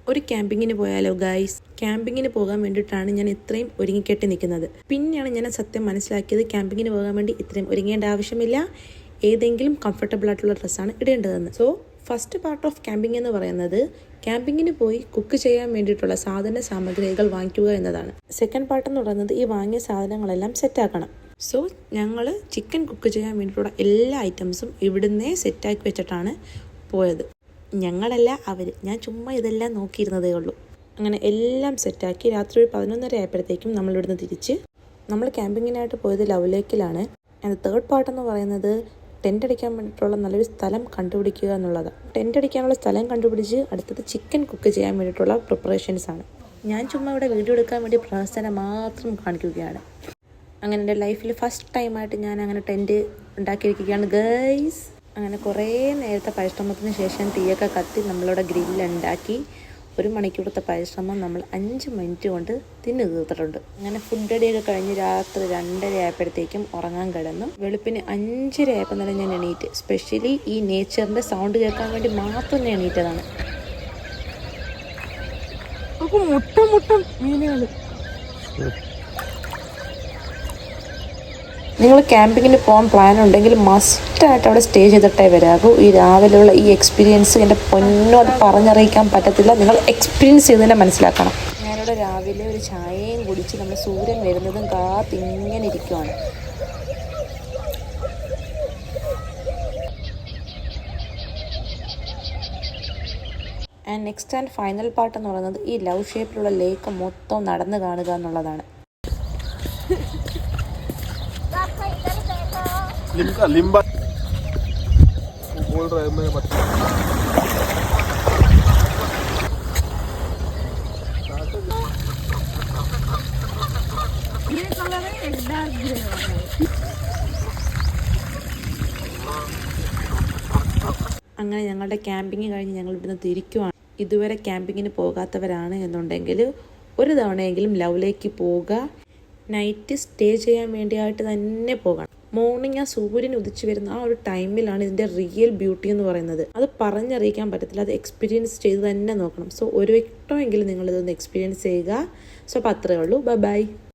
ഒരു ക്യാമ്പിങ്ങിന് പോയാലോ ഗൈസ്? ക്യാമ്പിങ്ങിന് പോകാൻ വേണ്ടിയിട്ടാണ് ഞാൻ ഇത്രയും ഒരുങ്ങിക്കെട്ടി നിൽക്കുന്നത്. പിന്നെയാണ് ഞാൻ സത്യം മനസ്സിലാക്കിയത്, ക്യാമ്പിങ്ങിന് പോകാൻ വേണ്ടി ഇത്രയും ഒരുങ്ങേണ്ട ആവശ്യമില്ല, ഏതെങ്കിലും കംഫർട്ടബിൾ ആയിട്ടുള്ള ഡ്രസ്സാണ് ഇടേണ്ടതെന്ന്. So first part of camping എന്ന് പറയുന്നത് ക്യാമ്പിങ്ങിന് പോയി കുക്ക് ചെയ്യാൻ വേണ്ടിയിട്ടുള്ള സാധന സാമഗ്രികൾ വാങ്ങിക്കുക എന്നതാണ്. സെക്കൻഡ് പാർട്ട് എന്ന് പറയുന്നത് ഈ വാങ്ങിയ സാധനങ്ങളെല്ലാം സെറ്റാക്കണം. സോ ഞങ്ങൾ ചിക്കൻ കുക്ക് ചെയ്യാൻ വേണ്ടിയിട്ടുള്ള എല്ലാ ഐറ്റംസും ഇവിടുന്നേ സെറ്റാക്കി വെച്ചിട്ടാണ് പോയത്. ഞങ്ങളല്ല അവർ, ഞാൻ ചുമ്മാ ഇതെല്ലാം നോക്കിയിരുന്നതേ ഉള്ളൂ. അങ്ങനെ എല്ലാം സെറ്റാക്കി രാത്രി ഒരു 11:30 ആയപ്പോഴത്തേക്കും നമ്മളിവിടുന്ന് തിരിച്ച് നമ്മൾ ക്യാമ്പിങ്ങിനായിട്ട് പോയത് ലവ് ലേക്കിലാണ്. ആൻഡ് തേർഡ് പാർട്ട് എന്ന് പറയുന്നത് ടെൻ്റ് അടിക്കാൻ വേണ്ടിയിട്ടുള്ള നല്ലൊരു സ്ഥലം കണ്ടുപിടിക്കുക എന്നുള്ളതാണ്. ടെൻ്റ് അടിക്കാനുള്ള സ്ഥലം കണ്ടുപിടിച്ച് അടുത്തത് ചിക്കൻ കുക്ക് ചെയ്യാൻ വേണ്ടിയിട്ടുള്ള പ്രിപ്പറേഷൻസാണ്. ഞാൻ ചുമ്മാ ഇവിടെ വീഡിയോ എടുക്കാൻ വേണ്ടി പ്രവർത്തനം മാത്രം കാണിക്കുകയാണ്. അങ്ങനെ എൻ്റെ ലൈഫിൽ ഫസ്റ്റ് ടൈമായിട്ട് ഞാൻ അങ്ങനെ ടെൻറ്റ് ഉണ്ടാക്കിയിരിക്കുകയാണ് ഗൈസ്. അങ്ങനെ കുറേ നേരത്തെ പരിശ്രമത്തിന് ശേഷം തീയൊക്കെ കത്തി നമ്മളിവിടെ ഗ്രില്ലുണ്ടാക്കി 1 മണിക്കൂറത്തെ പരിശ്രമം നമ്മൾ 5 മിനിറ്റ് കൊണ്ട് തിന്നു തീർത്തിട്ടുണ്ട്. അങ്ങനെ ഫുഡ് അടിയൊക്കെ കഴിഞ്ഞ് രാത്രി 2:30 ആയപ്പോഴത്തേക്കും ഉറങ്ങാൻ കിടന്നു. വെളുപ്പിന് 5:30 ആയപ്പോൾ തന്നെ ഞാൻ എണീറ്റ്. സ്പെഷ്യലി ഈ നേച്ചറിൻ്റെ സൗണ്ട് കേൾക്കാൻ വേണ്ടി മാത്രം ഞാൻ എണീറ്റതാണ്. നിങ്ങൾ ക്യാമ്പിങ്ങിന് പോകാൻ പ്ലാൻ ഉണ്ടെങ്കിൽ മസ്റ്റായിട്ട് അവിടെ സ്റ്റേ ചെയ്തിട്ടേ വരാകൂ. ഈ രാവിലെയുള്ള ഈ എക്സ്പീരിയൻസ് എൻ്റെ പൊന്നോ അത് പറഞ്ഞറിയിക്കാൻ പറ്റത്തില്ല. നിങ്ങൾ എക്സ്പീരിയൻസ് ചെയ്ത് തന്നെ മനസ്സിലാക്കണം. ഞാനിവിടെ രാവിലെ ഒരു ചായയും കുടിച്ച് നമ്മൾ സൂര്യൻ വരുന്നതും കാത്തിങ്ങനെ ഇരിക്കുവാണ്. And next and final part എന്ന് പറയുന്നത് ഈ ലവ് ഷേപ്പിലുള്ള ലേക്ക് മൊത്തം നടന്ന് കാണുക എന്നുള്ളതാണ്. लिम्बा बोल रहा है मैं ग्रे कलर है, एक डार्क ग्रे वाला है. അങ്ങനെ ഞങ്ങളുടെ ക്യാമ്പിങ് കഴിഞ്ഞ് ഞങ്ങൾ ഇവിടുന്ന് തിരിക്കുവാണ്. ഇതുവരെ ക്യാമ്പിങ്ങിന് പോകാത്തവരാണ് എന്നുണ്ടെങ്കിൽ ഒരു തവണയെങ്കിലും ലവിലേക്ക് പോവുക. നൈറ്റ് സ്റ്റേ ചെയ്യാൻ വേണ്ടിയായിട്ട് തന്നെ പോകണം. മോർണിംഗ് ആ സൂര്യൻ ഉദിച്ചു വരുന്ന ആ ഒരു ടൈമിലാണ് ഇതിൻ്റെ റിയൽ ബ്യൂട്ടി എന്ന് പറയുന്നത്. അത് പറഞ്ഞറിയിക്കാൻ പറ്റത്തില്ല, അത് എക്സ്പീരിയൻസ് ചെയ്ത് തന്നെ നോക്കണം. സോ ഒരു വട്ടമെങ്കിലും നിങ്ങളിതൊന്ന് എക്സ്പീരിയൻസ് ചെയ്യുക. സോ അപ്പോൾ അത്രയേ ഉള്ളൂ. ബൈ.